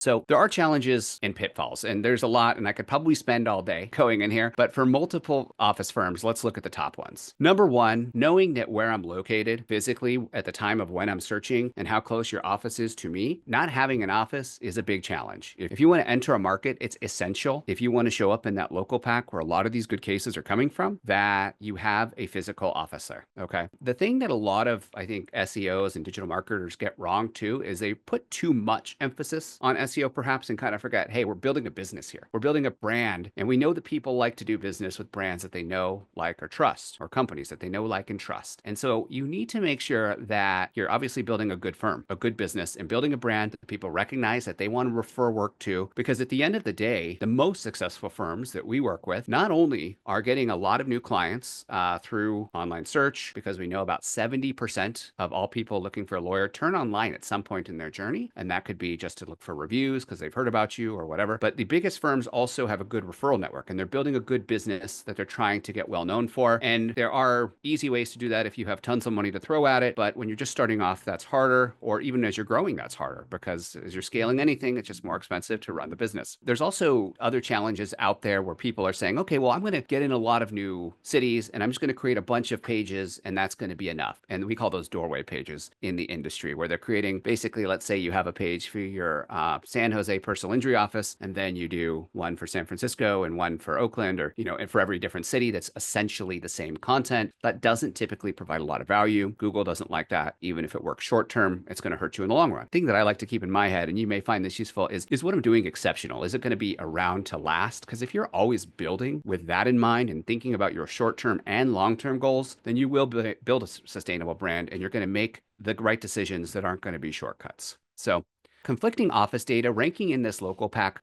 So there are challenges and pitfalls, and there's a lot, and I could probably spend all day going in here. But for multiple office firms, let's look at the top ones. Number one, knowing that where I'm located physically at the time of when I'm searching and how close your office is to me, not having an office is a big challenge. If you want to enter a market, it's essential if you want to show up in that local pack where a lot of these good cases are coming from, that you have a physical office there. Okay. The thing that a lot of, I think, SEOs and digital marketers get wrong too is they put too much emphasis on SEO perhaps and kind of forget, hey, we're building a business here. We're building a brand, and we know that people like to do business with brands that they know, like, or trust, or companies that they know, like, and trust. And so you need to make sure that you're obviously building a good firm, a good business, and building a brand that people recognize that they want to refer work to. Because at the end of the day, the most successful firms that we work with not only are getting a lot of new clients through online search, because we know about 70% of all people looking for a lawyer turn online at some point in their journey. And that could be just to look for reviews because they've heard about you or whatever. But the biggest firms also have a good referral network, and they're building a good business that they're trying to get well known for. And there are easy ways to do that if you have tons of money to throw at it. But when you're just starting off, that's harder. Or even as you're growing, that's harder, because as you're scaling anything, it's just more expensive to run the business. There's also other challenges out there where people are saying, okay, well, I'm going to get in a lot of new cities and I'm just going to create a bunch of pages and that's going to be enough. And we call those doorway pages in the industry, where they're creating basically, let's say you have a page for your San Jose personal injury office, and then you do one for San Francisco and one for Oakland, or, and for every different city, that's essentially the same content. That doesn't typically provide a lot of value. Google doesn't like that. Even if it works short term, it's going to hurt you in the long run. The thing that I like to keep in my head, and you may find this useful, is what I'm doing exceptional? Is it going to be around to last? Because if you're always building with that in mind and thinking about your short term and long term goals, then you will build a sustainable brand, and you're going to make the right decisions that aren't going to be shortcuts. So conflicting office data, ranking in this local pack,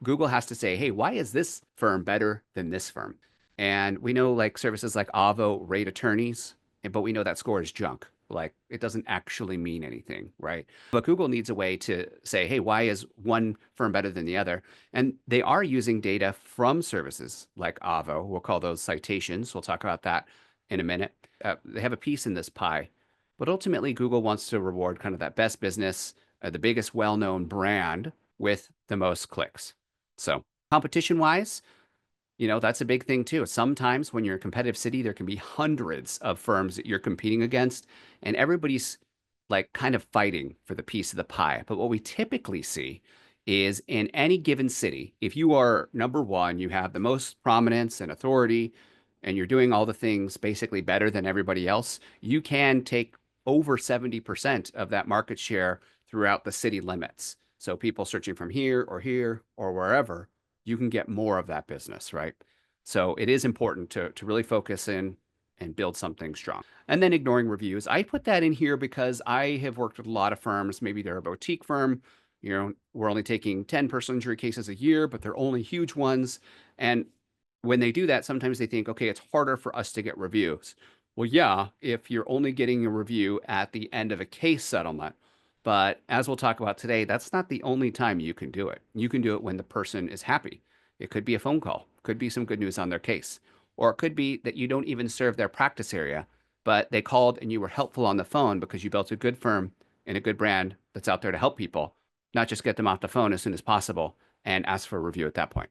Google has to say, hey, why is this firm better than this firm? And we know, like, services like Avvo rate attorneys, but we know that score is junk. Like, it doesn't actually mean anything, right? But Google needs a way to say, hey, why is one firm better than the other? And they are using data from services like Avvo. We'll call those citations. We'll talk about that in a minute. They have a piece in this pie. But ultimately, Google wants to reward kind of that best business, the biggest well-known brand with the most clicks. So competition-wise, that's a big thing too. Sometimes when you're in a competitive city, there can be hundreds of firms that you're competing against, and everybody's like kind of fighting for the piece of the pie. But what we typically see is, in any given city, if you are number one, you have the most prominence and authority, and you're doing all the things basically better than everybody else, you can take over 70% of that market share throughout the city limits. So people searching from here or wherever, you can get more of that business, right? So it is important to really focus in and build something strong. And then ignoring reviews. I put that in here because I have worked with a lot of firms. Maybe they're a boutique firm. We're only taking 10 personal injury cases a year, but they're only huge ones. And when they do that, sometimes they think, okay, it's harder for us to get reviews. Well, yeah, if you're only getting a review at the end of a case settlement. But as we'll talk about today, that's not the only time you can do it. You can do it when the person is happy. It could be a phone call, could be some good news on their case, or it could be that you don't even serve their practice area, but they called and you were helpful on the phone because you built a good firm and a good brand that's out there to help people, not just get them off the phone as soon as possible and ask for a review at that point.